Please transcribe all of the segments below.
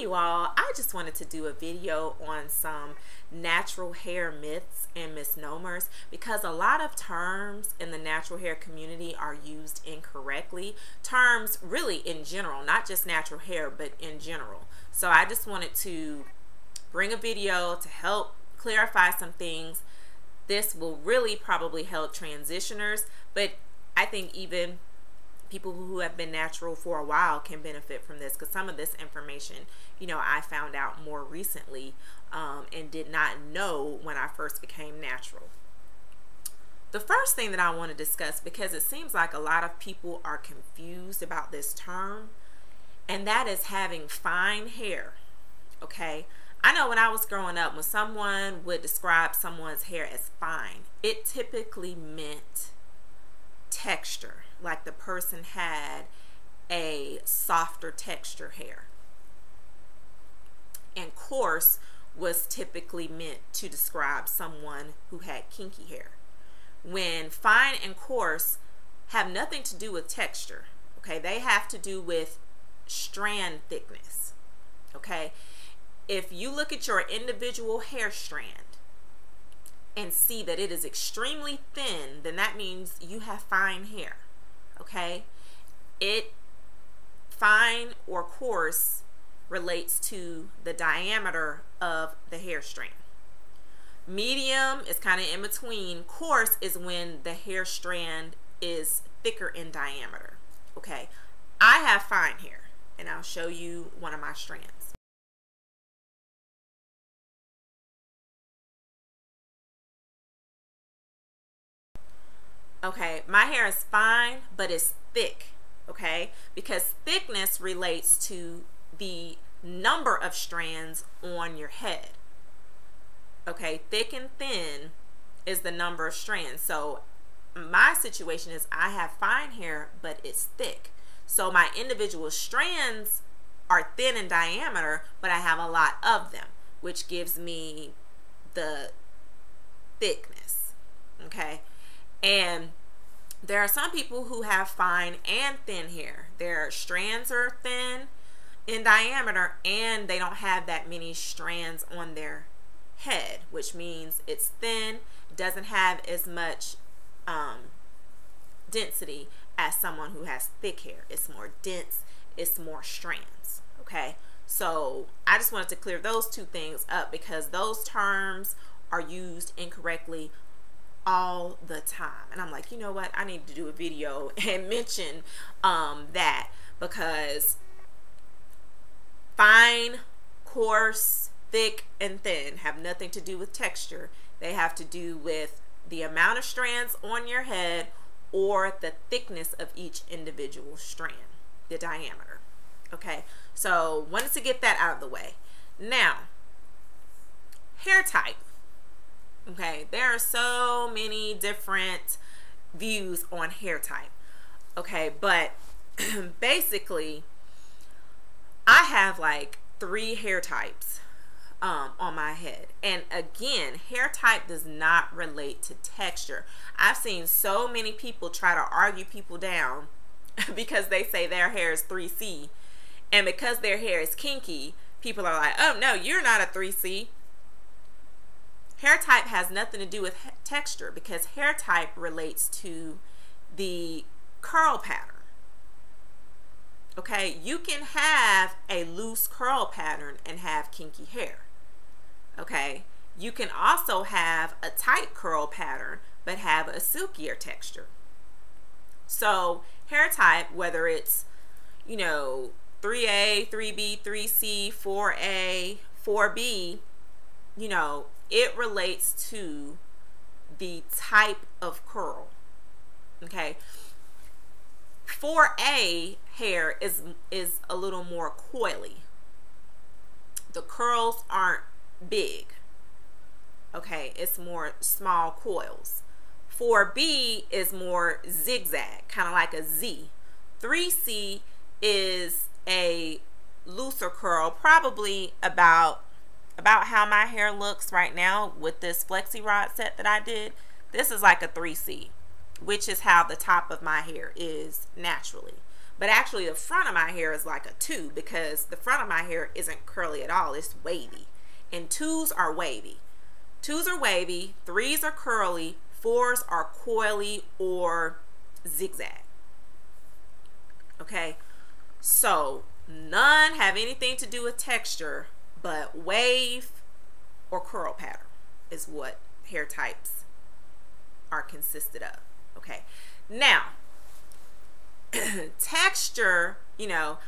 you all, I just wanted to do a video on some natural hair myths and misnomers because a lot of terms in the natural hair community are used incorrectly. Terms really in general, not just natural hair, but in general. So I just wanted to bring a video to help clarify some things. This will really probably help transitioners, but I think even people who have been natural for a while can benefit from this, because some of this information, you know, I found out more recently and did not know when I first became natural. The first thing that I want to discuss, because it seems like a lot of people are confused about this term, and that is having fine hair. Okay, I know when I was growing up, when someone would describe someone's hair as fine, it typically meant texture, like the person had a softer texture hair. And coarse was typically meant to describe someone who had kinky hair. When fine and coarse have nothing to do with texture, okay, they have to do with strand thickness. Okay, if you look at your individual hair strand and see that it is extremely thin, then that means you have fine hair. Okay, fine or coarse relates to the diameter of the hair strand. Medium is kind of in between. Coarse is when the hair strand is thicker in diameter. Okay, I have fine hair, and I'll show you one of my strands. Okay, my hair is fine, but it's thick, okay? Because thickness relates to the number of strands on your head. Okay, thick and thin is the number of strands. So my situation is I have fine hair, but it's thick. So my individual strands are thin in diameter, but I have a lot of them, which gives me the thickness, okay? And there are some people who have fine and thin hair. Their strands are thin in diameter and they don't have that many strands on their head, which means it's thin, doesn't have as much density as someone who has thick hair. It's more dense, it's more strands, okay? So I just wanted to clear those two things up because those terms are used incorrectly all the time. And I'm like, you know what, I need to do a video and mention that, because fine, coarse, thick, and thin have nothing to do with texture. They have to do with the amount of strands on your head or the thickness of each individual strand, the diameter. Okay, so wanted to get that out of the way. Now, hair type. Okay, there are so many different views on hair type. Okay, but basically I have like 3 hair types on my head. And again, hair type does not relate to texture. I've seen so many people try to argue people down because they say their hair is 3C, and because their hair is kinky, people are like, oh no, you're not a 3C. Hair type has nothing to do with texture, because hair type relates to the curl pattern. Okay, you can have a loose curl pattern and have kinky hair. Okay, you can also have a tight curl pattern but have a silkier texture. So hair type, whether it's, you know, 3A, 3B, 3C, 4A, 4B, you know, it relates to the type of curl. Okay, 4A hair is a little more coily. The curls aren't big. Okay, it's more small coils. 4B is more zigzag, kind of like a Z. 3C is a looser curl, probably about how my hair looks right now with this flexi rod set that I did. This is like a 3C, which is how the top of my hair is naturally. But actually the front of my hair is like a 2 because the front of my hair isn't curly at all. It's wavy. And 2s are wavy. 2s are wavy, 3s are curly, 4s are coily or zigzag. Okay, so none have anything to do with texture, but wave or curl pattern is what hair types are consisted of. Okay, now texture, you know,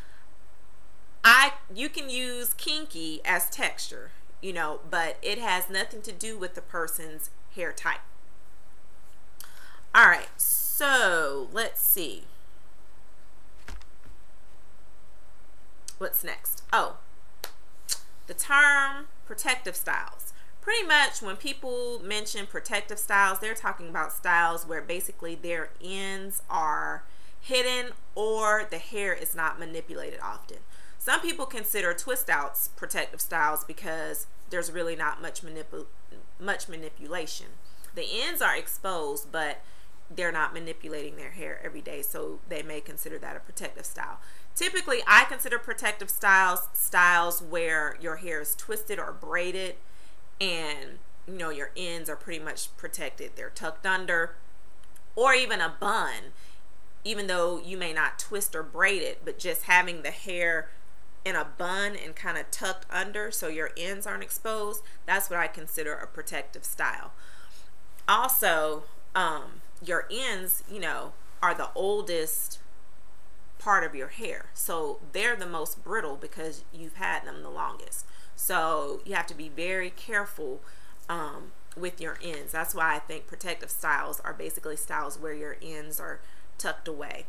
you can use kinky as texture, you know, but it has nothing to do with the person's hair type. All right, so let's see. What's next? Oh, the term protective styles. Pretty much when people mention protective styles, they're talking about styles where basically their ends are hidden or the hair is not manipulated often. Some people consider twist outs protective styles because there's really not much manipulation. The ends are exposed, but they're not manipulating their hair every day, so they may consider that a protective style. Typically, I consider protective styles where your hair is twisted or braided and, you know, your ends are pretty much protected. They're tucked under, or even a bun, even though you may not twist or braid it, but just having the hair in a bun and kind of tucked under so your ends aren't exposed, that's what I consider a protective style. Also, your ends, you know, are the oldest part of your hair, so they're the most brittle because you've had them the longest. So you have to be very careful with your ends. That's why I think protective styles are basically styles where your ends are tucked away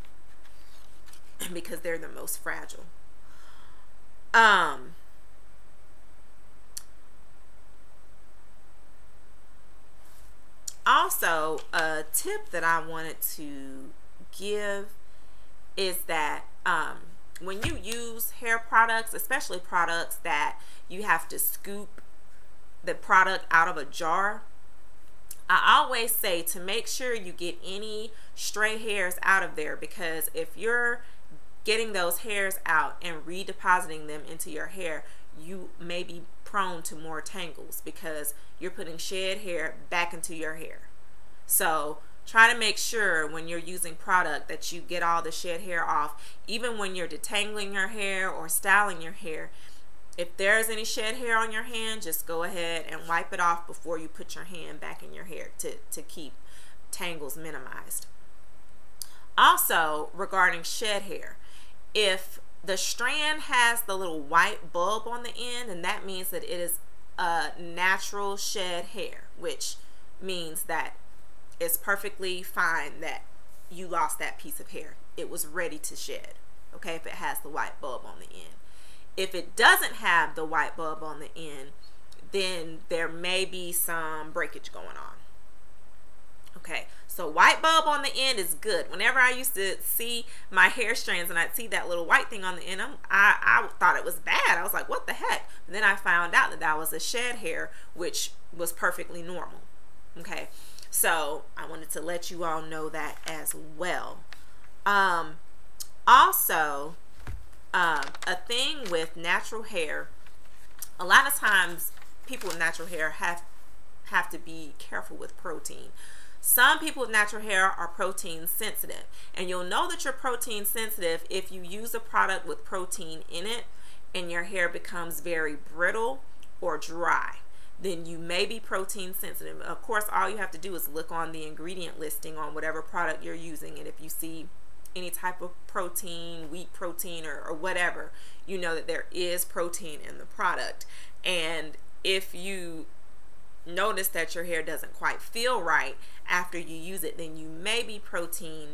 because they're the most fragile. Also, a tip that I wanted to give is that when you use hair products, especially products that you have to scoop the product out of a jar, I always say to make sure you get any stray hairs out of there, because if you're getting those hairs out and redepositing them into your hair, you may be prone to more tangles because you're putting shed hair back into your hair. So try to make sure when you're using product that you get all the shed hair off, even when you're detangling your hair or styling your hair. If there's any shed hair on your hand, just go ahead and wipe it off before you put your hand back in your hair to keep tangles minimized. Also, regarding shed hair, if the strand has the little white bulb on the end, and that means that it is a natural shed hair, which means that it's perfectly fine that you lost that piece of hair. It was ready to shed, okay, if it has the white bulb on the end. If it doesn't have the white bulb on the end, then there may be some breakage going on. Okay, so white bulb on the end is good. Whenever I used to see my hair strands and I'd see that little white thing on the end, I thought it was bad. I was like, what the heck? And then I found out that that was a shed hair, which was perfectly normal. Okay, so I wanted to let you all know that as well. Also, a thing with natural hair, a lot of times people with natural hair have to be careful with protein. Some people with natural hair are protein sensitive, and you'll know that you're protein sensitive if you use a product with protein in it and your hair becomes very brittle or dry. Then you may be protein sensitive. Of course, all you have to do is look on the ingredient listing on whatever product you're using, and if you see any type of protein, wheat protein or whatever, you know that there is protein in the product. And if you notice that your hair doesn't quite feel right after you use it, then you may be protein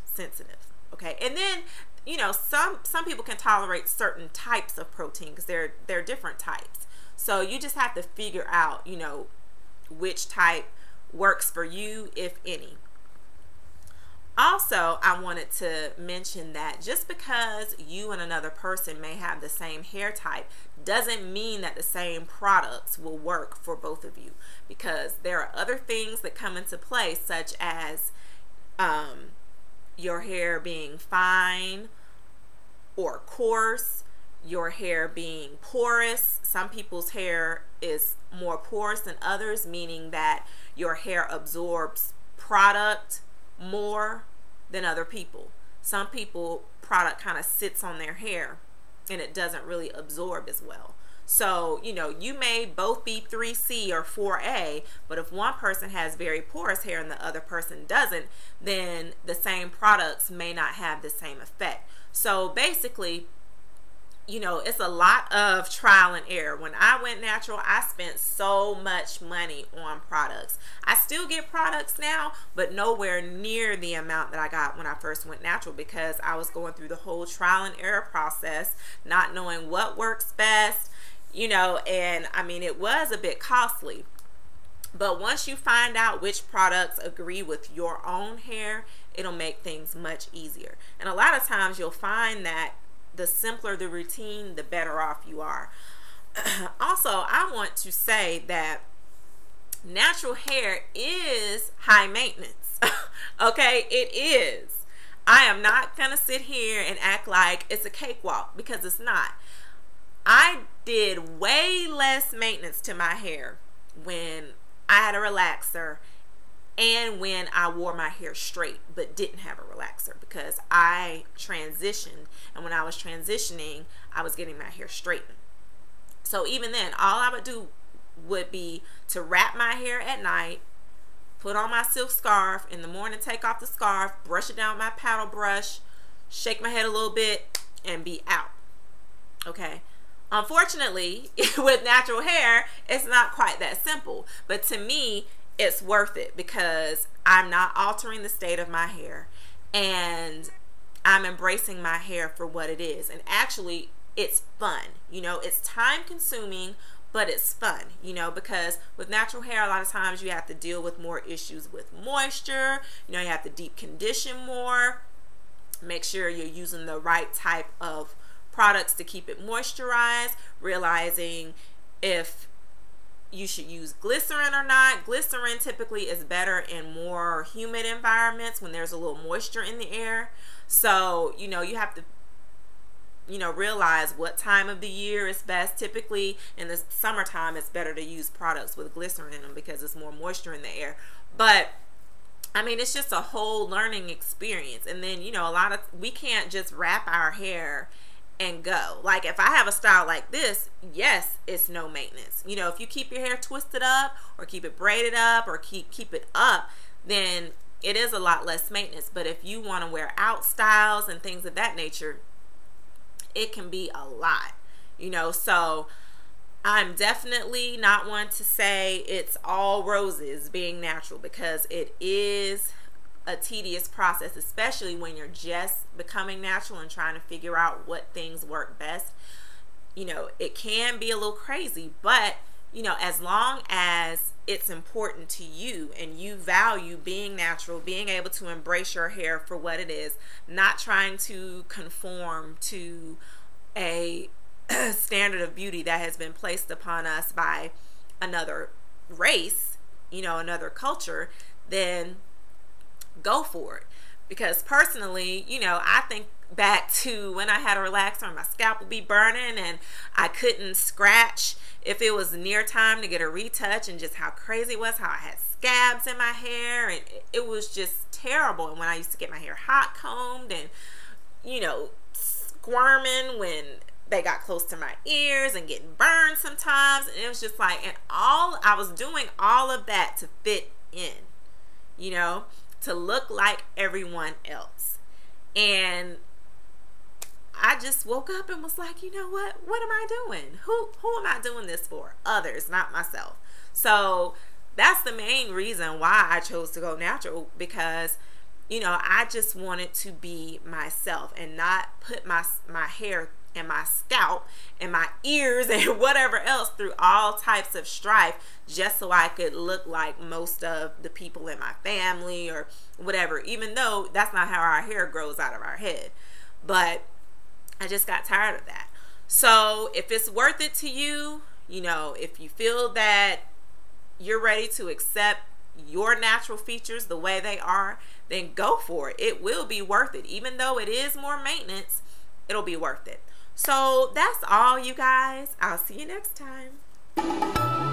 sensitive. Okay, and then, you know, some people can tolerate certain types of protein because there are different types. So you just have to figure out, you know, which type works for you, if any. Also, I wanted to mention that just because you and another person may have the same hair type doesn't mean that the same products will work for both of you, because there are other things that come into play, such as your hair being fine, or coarse, your hair being porous. Some people's hair is more porous than others, meaning that your hair absorbs product more than other people. Some people, product kind of sits on their hair and it doesn't really absorb as well. So, you know, you may both be 3C or 4A, but if one person has very porous hair and the other person doesn't, then the same products may not have the same effect. So basically, you know, it's a lot of trial and error. When I went natural, I spent so much money on products. I still get products now, but nowhere near the amount that I got when I first went natural, because I was going through the whole trial and error process, not knowing what works best, you know, and I mean, it was a bit costly. But once you find out which products agree with your own hair, it'll make things much easier. And a lot of times you'll find that the simpler the routine, the better off you are. Also, I want to say that natural hair is high maintenance. Okay, it is. I am not gonna sit here and act like it's a cakewalk, because it's not. I did way less maintenance to my hair when I had a relaxer and when I wore my hair straight but didn't have a relaxer, because I transitioned, and when I was transitioning, I was getting my hair straightened. So even then, all I would do would be to wrap my hair at night, put on my silk scarf, in the morning take off the scarf, brush it down with my paddle brush, shake my head a little bit, and be out. Okay. Unfortunately, with natural hair, it's not quite that simple. But to me, it's worth it, because I'm not altering the state of my hair, and I'm embracing my hair for what it is. And actually, it's fun. You know, it's time consuming, but it's fun, you know, because with natural hair, a lot of times you have to deal with more issues with moisture. You know, you have to deep condition more, make sure you're using the right type of products to keep it moisturized, realizing if you should use glycerin or not. Glycerin typically is better in more humid environments when there's a little moisture in the air. So, you know, you have to, you know, realize what time of the year is best. Typically in the summertime, it's better to use products with glycerin in them because there's more moisture in the air. But I mean, it's just a whole learning experience. And then, you know, we can't just wrap our hair and go. Like if I have a style like this, yes, it's no maintenance. You know, if you keep your hair twisted up or keep it braided up or keep it up, then it is a lot less maintenance. But if you want to wear out styles and things of that nature, it can be a lot, you know. So I'm definitely not one to say it's all roses being natural, because it is a tedious process, especially when you're just becoming natural and trying to figure out what things work best. You know, it can be a little crazy, but you know, as long as it's important to you and you value being natural, being able to embrace your hair for what it is, not trying to conform to a standard of beauty that has been placed upon us by another race, you know, another culture, then go for it. Because personally, you know, I think back to when I had a relaxer and my scalp would be burning and I couldn't scratch if it was near time to get a retouch, and just how crazy it was, how I had scabs in my hair, and it was just terrible. And when I used to get my hair hot combed and, you know, squirming when they got close to my ears and getting burned sometimes, and it was just like, and I was doing all of that to fit in, you know, to look like everyone else. And I just woke up and was like, you know what am I doing? Who am I doing this for? Others, not myself. So that's the main reason why I chose to go natural, because, you know, I just wanted to be myself and not put my hair and my scalp and my ears and whatever else through all types of strife just so I could look like most of the people in my family or whatever, even though that's not how our hair grows out of our head. But I just got tired of that. So if it's worth it to you, you know, if you feel that you're ready to accept your natural features the way they are, then go for it. It will be worth it. Even though it is more maintenance, it'll be worth it. So that's all, you guys. I'll see you next time.